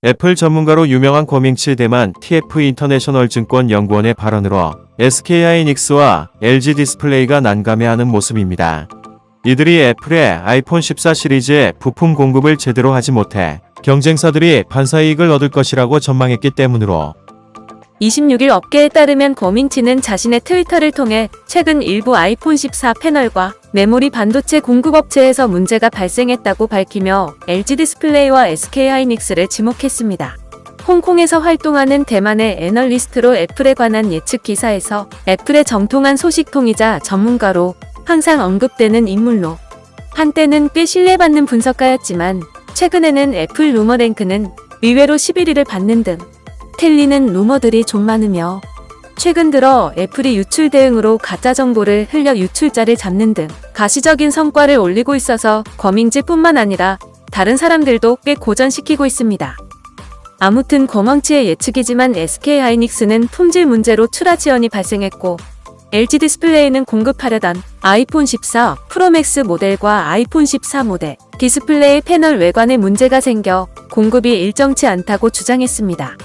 애플 전문가로 유명한 고밍치 대만 TF 인터내셔널 증권 연구원의 발언으로 SK하이닉스와 LG 디스플레이가 난감해하는 모습입니다. 이들이 애플의 아이폰 14 시리즈의 부품 공급을 제대로 하지 못해 경쟁사들이 반사이익을 얻을 것이라고 전망했기 때문으로 26일 업계에 따르면 고밍치는 자신의 트위터를 통해 최근 일부 아이폰 14 패널과 메모리 반도체 공급업체에서 문제가 발생했다고 밝히며 LG 디스플레이와 SK하이닉스를 지목했습니다. 홍콩에서 활동하는 대만의 애널리스트로 애플에 관한 예측 기사에서 애플의 정통한 소식통이자 전문가로 항상 언급되는 인물로 한때는 꽤 신뢰받는 분석가였지만 최근에는 애플 루머랭크는 의외로 11위를 받는 등 텔리는 루머들이 좀 많으며 최근 들어 애플이 유출 대응으로 가짜 정보를 흘려 유출자를 잡는 등 가시적인 성과를 올리고 있어서 거밍지뿐만 아니라 다른 사람들도 꽤 고전시키고 있습니다. 아무튼 거망치의 예측이지만 SK하이닉스는 품질 문제로 출하 지연이 발생했고 LG 디스플레이는 공급하려던 아이폰 14 프로맥스 모델과 아이폰 14 모델 디스플레이 패널 외관에 문제가 생겨 공급이 일정치 않다고 주장했습니다.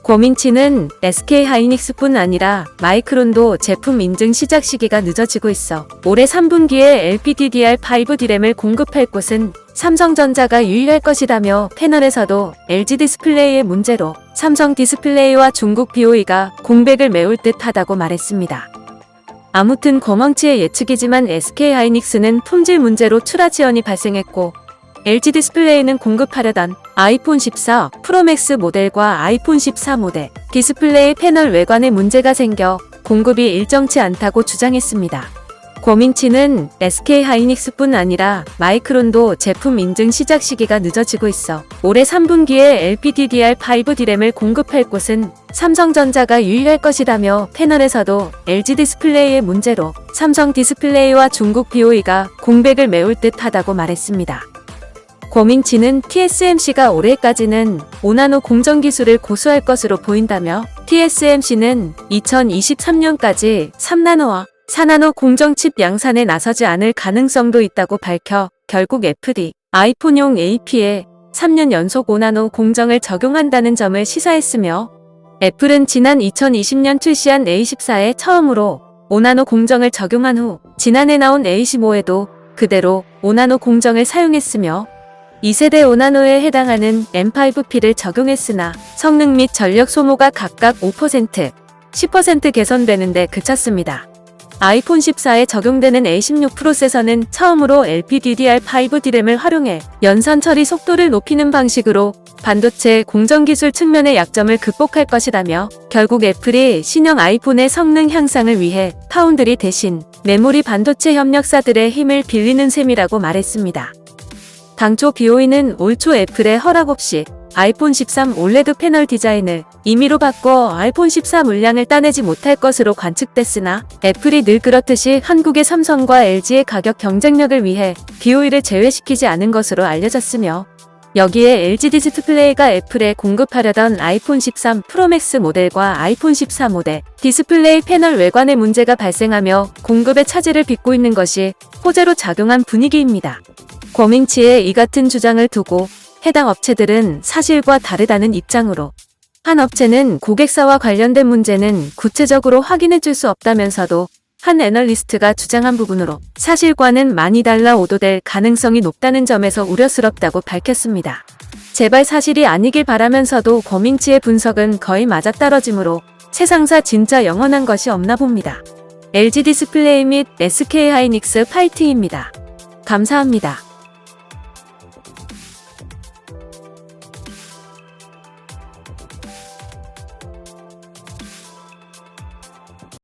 고밍치는 SK하이닉스뿐 아니라 마이크론도 제품 인증 시작 시기가 늦어지고 있어 올해 3분기에 LPDDR5 D램을 공급할 곳은 삼성전자가 유일할 것이라며 패널에서도 LG 디스플레이의 문제로 삼성 디스플레이와 중국 BOE가 공백을 메울 듯하다고 말했습니다. 아무튼 거망치의 예측이지만 SK하이닉스는 품질 문제로 출하 지연이 발생했고 LG 디스플레이는 공급하려던 아이폰 14 프로맥스 모델과 아이폰 14 모델 디스플레이 패널 외관에 문제가 생겨 공급이 일정치 않다고 주장했습니다. 고밍치는 SK하이닉스뿐 아니라 마이크론도 제품 인증 시작 시기가 늦어지고 있어 올해 3분기에 LPDDR5 D램을 공급할 곳은 삼성전자가 유일할 것이라며 패널에서도 LG 디스플레이의 문제로 삼성 디스플레이와 중국 BOE가 공백을 메울 듯하다고 말했습니다. 고밍치는 TSMC가 올해까지는 5나노 공정 기술을 고수할 것으로 보인다며 TSMC는 2023년까지 3나노와 4나노 공정 칩 양산에 나서지 않을 가능성도 있다고 밝혀 결국 애플이 아이폰용 AP에 3년 연속 5나노 공정을 적용한다는 점을 시사했으며 애플은 지난 2020년 출시한 A14에 처음으로 5나노 공정을 적용한 후 지난해 나온 A15에도 그대로 5나노 공정을 사용했으며 2세대 5나노에 해당하는 M5P를 적용했으나 성능 및 전력 소모가 각각 5%, 10% 개선되는 데 그쳤습니다. 아이폰 14에 적용되는 A16 프로세서는 처음으로 LPDDR5 D램을 활용해 연산 처리 속도를 높이는 방식으로 반도체 공정기술 측면의 약점을 극복할 것이라며 결국 애플이 신형 아이폰의 성능 향상을 위해 파운드리 대신 메모리 반도체 협력사들의 힘을 빌리는 셈이라고 말했습니다. 당초 BOE는 올 초 애플의 허락 없이 아이폰 13 올레드 패널 디자인을 임의로 바꿔 아이폰 14 물량을 따내지 못할 것으로 관측됐으나 애플이 늘 그렇듯이 한국의 삼성과 LG의 가격 경쟁력을 위해 BOE를 제외시키지 않은 것으로 알려졌으며 여기에 LG 디스플레이가 애플에 공급하려던 아이폰 13 프로맥스 모델과 아이폰 14 모델 디스플레이 패널 외관에 문제가 발생하며 공급의 차질을 빚고 있는 것이 호재로 작용한 분위기입니다. 고밍치의 이 같은 주장을 두고 해당 업체들은 사실과 다르다는 입장으로 한 업체는 고객사와 관련된 문제는 구체적으로 확인해 줄 수 없다면서도 한 애널리스트가 주장한 부분으로 사실과는 많이 달라 오도될 가능성이 높다는 점에서 우려스럽다고 밝혔습니다. 제발 사실이 아니길 바라면서도 고밍치의 분석은 거의 맞아떨어지므로 세상사 진짜 영원한 것이 없나 봅니다. LG 디스플레이 및 SK하이닉스 파이팅입니다. 감사합니다.